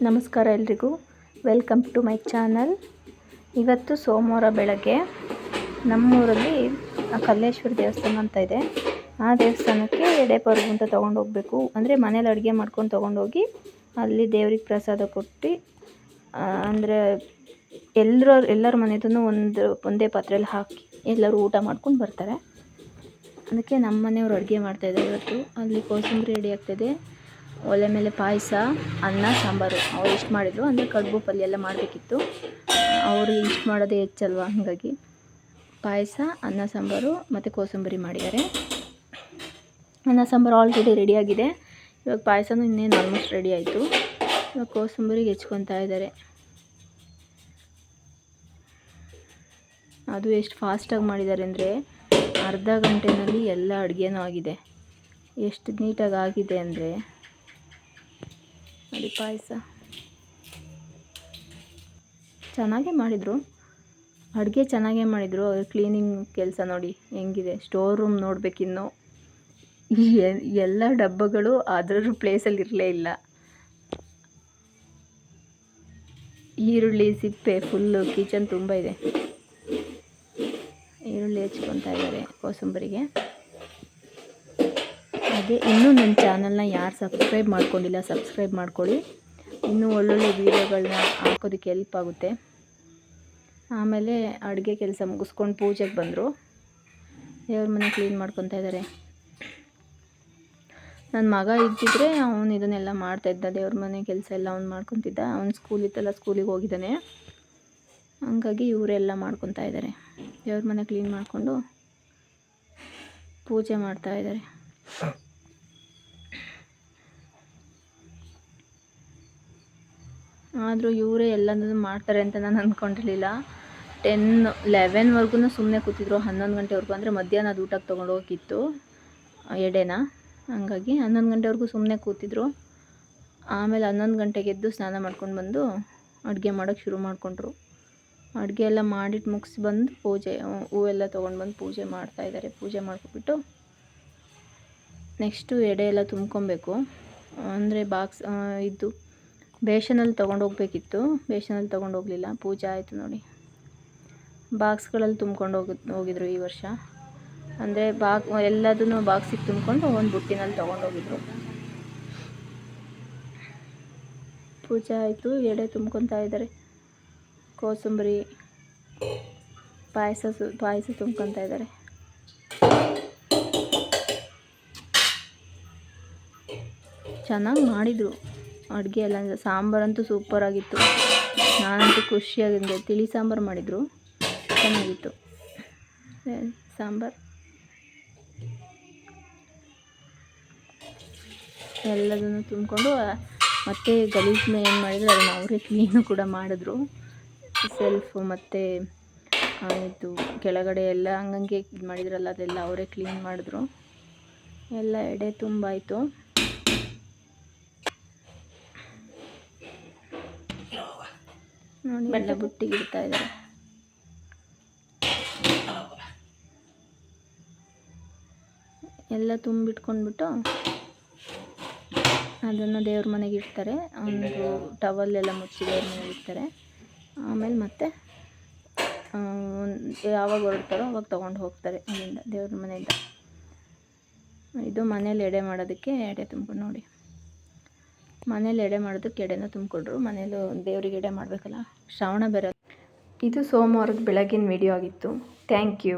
ನಮಸ್ಕಾರ ಎಲ್ರಿಗೂ, welcome to my channel. ಇವತ್ತು ಸೋಮವಾರ ಬೆಳಗ್ಗೆ ನಮ್ಮೂರಲ್ಲಿ ಕಲ್ಲೇಶ್ವರ ದೇವಸ್ಥಾನ ಅಂತ ಇದೆ. ಆ ದೇವಸ್ಥಾನಕ್ಕೆ ಎಡೆ ಪರ್ವು ಅಂತ ತೊಗೊಂಡೋಗ್ಬೇಕು. ಅಂದರೆ ಮನೇಲಿ ಅಡುಗೆ ಮಾಡ್ಕೊಂಡು ತೊಗೊಂಡೋಗಿ ಅಲ್ಲಿ ದೇವ್ರಿಗೆ ಪ್ರಸಾದ ಕೊಟ್ಟು, ಅಂದರೆ ಎಲ್ಲರ ಮನೆಯದೂ ಒಂದೇ ಪಾತ್ರೆಯಲ್ಲಿ ಹಾಕಿ ಎಲ್ಲರೂ ಊಟ ಮಾಡ್ಕೊಂಡು ಬರ್ತಾರೆ. ಅದಕ್ಕೆ ನಮ್ಮ ಮನೆಯವರು ಅಡುಗೆ ಮಾಡ್ತಾಯಿದ್ದಾರೆ ಇವತ್ತು. ಅಲ್ಲಿ ಕೋಸಂಬರಿ ರೆಡಿ ಆಗ್ತಾಯಿದೆ, ಒಲೆ ಮೇಲೆ ಪಾಯಸ, ಅನ್ನ, ಸಾಂಬಾರು. ಅವ್ರು ಇಷ್ಟು ಮಾಡಿದರು, ಅಂದರೆ ಕಡುಬು ಪಲ್ಯ ಎಲ್ಲ ಮಾಡಬೇಕಿತ್ತು. ಅವರು ಇಷ್ಟು ಮಾಡೋದೇ ಹೆಚ್ಚಲ್ವ, ಹಾಗಾಗಿ ಪಾಯಸ, ಅನ್ನ, ಸಾಂಬಾರು ಮತ್ತು ಕೋಸಂಬರಿ ಮಾಡಿದ್ದಾರೆ. ಅನ್ನ ಸಾಂಬಾರು ಆಲ್ರೆಡಿ ರೆಡಿಯಾಗಿದೆ. ಇವಾಗ ಪಾಯಸನೂ ಇನ್ನೇನು ಆಲ್ಮೋಸ್ಟ್ ರೆಡಿ ಆಯಿತು. ಇವಾಗ ಕೋಸಂಬರಿಗೆ ಹೆಚ್ಕೊತಾ ಇದ್ದಾರೆ. ಅದು ಎಷ್ಟು ಫಾಸ್ಟಾಗಿ ಮಾಡಿದ್ದಾರೆ ಅಂದರೆ ಅರ್ಧ ಗಂಟೆಯಲ್ಲಿ ಎಲ್ಲ ಅಡುಗೆನೂ ಆಗಿದೆ. ಎಷ್ಟು ನೀಟಾಗಿ ಆಗಿದೆ ಅಂದರೆ ನೋಡಿ. ಪಾಯಸ ಚೆನ್ನಾಗೇ ಮಾಡಿದರು, ಅಡುಗೆ ಚೆನ್ನಾಗೇ ಮಾಡಿದರು. ಅವ್ರ ಕ್ಲೀನಿಂಗ್ ಕೆಲಸ ನೋಡಿ ಹೆಂಗಿದೆ. ಸ್ಟೋರ್ ರೂಮ್ ನೋಡಬೇಕಿನ್ನು. ಎಲ್ಲ ಡಬ್ಬಗಳು ಅದರ ಪ್ಲೇಸಲ್ಲಿ ಇರಲೇ ಇಲ್ಲ. ಈರುಳ್ಳಿ ಸಿಪ್ಪೆ ಫುಲ್ಲು ಕಿಚನ್ ತುಂಬ ಇದೆ. ಈರುಳ್ಳಿ ಹೆಚ್ಕೊತಾ ಇದ್ದಾರೆ ಕೋಸಂಬರಿಗೆ. ಹಾಗೆ ಇನ್ನೂ ನನ್ನ ಚಾನಲ್ನ ಯಾರು ಸಬ್ಸ್ಕ್ರೈಬ್ ಮಾಡ್ಕೊಂಡಿಲ್ಲ, ಸಬ್ಸ್ಕ್ರೈಬ್ ಮಾಡ್ಕೊಳ್ಳಿ. ಇನ್ನೂ ಒಳ್ಳೊಳ್ಳೆ ವೀಡಿಯೋಗಳನ್ನ ಹಾಕೋದಕ್ಕೆ ಹೆಲ್ಪ್ ಆಗುತ್ತೆ. ಆಮೇಲೆ ಅಡುಗೆ ಕೆಲಸ ಮುಗಿಸ್ಕೊಂಡು ಪೂಜೆಗೆ ಬಂದರು. ದೇವ್ರ ಮನೆ ಕ್ಲೀನ್ ಮಾಡ್ಕೊತಾ ಇದ್ದಾರೆ. ನನ್ನ ಮಗ ಇದ್ದಿದ್ರೆ ಅವನು ಇದನ್ನೆಲ್ಲ ಮಾಡ್ತಾಯಿದ್ದ. ದೇವ್ರ ಮನೆ ಕೆಲಸ ಎಲ್ಲ ಅವ್ನು ಮಾಡ್ಕೊತಿದ್ದ. ಅವ್ನು ಸ್ಕೂಲ್ ಇತ್ತಲ್ಲ, ಸ್ಕೂಲಿಗೆ ಹೋಗಿದ್ದಾನೆ. ಹಂಗಾಗಿ ಇವರೆಲ್ಲ ಮಾಡ್ಕೊತಾ ಇದ್ದಾರೆ. ದೇವ್ರ ಮನೆ ಕ್ಲೀನ್ ಮಾಡಿಕೊಂಡು ಪೂಜೆ ಮಾಡ್ತಾ ಇದ್ದಾರೆ. ಆದರೂ ಇವರೇ ಎಲ್ಲನೂ ಮಾಡ್ತಾರೆ ಅಂತ ನಾನು ಅಂದ್ಕೊಂಡಿರಲಿಲ್ಲ. 10-11ವರೆಗೂ ಸುಮ್ಮನೆ ಕೂತಿದ್ರು. 11 ಗಂಟೆವರೆಗೂ, ಅಂದರೆ ಮಧ್ಯಾಹ್ನ ಅದು ಊಟಕ್ಕೆ ತೊಗೊಂಡು ಹೋಗಿತ್ತು ಎಡೆನ. ಹಂಗಾಗಿ 11 ಗಂಟೆವರೆಗೂ ಸುಮ್ಮನೆ ಕೂತಿದ್ರು. ಆಮೇಲೆ 11 ಗಂಟೆಗೆ ಎದ್ದು ಸ್ನಾನ ಮಾಡ್ಕೊಂಡು ಬಂದು ಅಡುಗೆ ಮಾಡೋಕ್ಕೆ ಶುರು ಮಾಡಿಕೊಂಡ್ರು. ಅಡುಗೆ ಎಲ್ಲ ಮಾಡಿಟ್ಟು ಮುಗಿಸಿ ಬಂದು ಪೂಜೆ ಹೂವೆಲ್ಲ ತೊಗೊಂಡು ಬಂದು ಪೂಜೆ ಮಾಡ್ತಾಯಿದ್ದಾರೆ. ಪೂಜೆ ಮಾಡ್ಕೊಬಿಟ್ಟು ನೆಕ್ಸ್ಟು ಎಡೆ ಎಲ್ಲ ತುಂಬ್ಕೊಬೇಕು. ಅಂದರೆ ಬಾಕ್ಸ್ ಇದ್ದು ಬೇಷನಲ್ಲಿ ತೊಗೊಂಡೋಗ್ಬೇಕಿತ್ತು. ಬೇಷನಲ್ಲಿ ತೊಗೊಂಡೋಗಲಿಲ್ಲ. ಪೂಜೆ ಆಯಿತು ನೋಡಿ. ಬಾಕ್ಸ್ಗಳಲ್ಲಿ ತುಂಬ್ಕೊಂಡು ಹೋಗಿದ್ರು ಈ ವರ್ಷ. ಅಂದರೆ ಎಲ್ಲದನ್ನು ಬಾಕ್ಸಿಗೆ ತುಂಬಿಕೊಂಡು ಒಂದು ಬುಟ್ಟಿನಲ್ಲಿ ತೊಗೊಂಡೋಗಿದ್ರು. ಪೂಜೆ ಆಯಿತು. ಎಡೆ ತುಂಬ್ಕೊತಾ ಇದ್ದಾರೆ. ಕೋಸಂಬರಿ ಪಾಯಸ ತುಂಬ್ಕೊತಾ ಇದ್ದಾರೆ. ಚೆನ್ನಾಗಿ ಮಾಡಿದರು ಅಡುಗೆ ಎಲ್ಲ. ಸಾಂಬಾರಂತೂ ಸೂಪರಾಗಿತ್ತು. ನಾನಂತೂ ಖುಷಿಯಾಗಿದ್ದೆ. ತಿಳಿ ಸಾಂಬಾರು ಮಾಡಿದರು, ಚೆನ್ನಾಗಿತ್ತು ಸಾಂಬಾರು. ಎಲ್ಲದನ್ನು ತುಂಬಿಕೊಂಡು ಮತ್ತು ಗಲೀಜನ್ನ ಏನು ಮಾಡಿದ್ರು ಅದನ್ನು ಅವರೇ ಕ್ಲೀನು ಕೂಡ ಮಾಡಿದ್ರು. ಸೆಲ್ಫು ಮತ್ತು ಇದು ಕೆಳಗಡೆ ಎಲ್ಲ ಹಂಗಂಗೆ ಇದು ಮಾಡಿದ್ರಲ್ಲ, ಅದೆಲ್ಲ ಅವರೇ ಕ್ಲೀನ್ ಮಾಡಿದ್ರು. ಎಲ್ಲ ಎಡೆ ತುಂಬಾಯಿತು. ನೋಡಿ, ಎಲ್ಲ ಬುಟ್ಟಿಗೆ ಇಡ್ತಾ ಇದ್ದಾರೆ. ಎಲ್ಲ ತುಂಬಿಟ್ಕೊಂಡ್ಬಿಟ್ಟು ಅದನ್ನು ದೇವ್ರ ಮನೆಗೆ ಇಡ್ತಾರೆ. ಒಂದು ಟವಲ್ಲೆಲ್ಲ ಮುಚ್ಚಿ ದೇವ್ರ ಮನೆಗೆ ಇಡ್ತಾರೆ. ಆಮೇಲೆ ಮತ್ತೆ ಯಾವಾಗ ಹೊರಡ್ತಾರೋ ಅವಾಗ ತೊಗೊಂಡು ಹೋಗ್ತಾರೆ ಅಲ್ಲಿಂದ, ದೇವ್ರ ಮನೆಯಿಂದ. ಇದು ಮನೇಲಿ ಎಡೆ ಮಾಡೋದಕ್ಕೆ ಎಡೆ ತುಂಬ್ಕೊಂಡು ನೋಡಿ. ಮನೇಲಿ ಎಡೆ ಮಾಡೋದಕ್ಕೆ ಎಡೆನ ತುಂಬಿಕೊಂಡ್ರು. ಮನೇಲಿ ದೇವ್ರಿಗೆ ಎಡೆ ಮಾಡಬೇಕಲ್ಲ, ಶ್ರಾವಣ ಬೇರೆ. ಇದು ಸೋಮವಾರದ ಬೆಳಗಿನ ವಿಡಿಯೋ ಆಗಿತ್ತು. Thank you.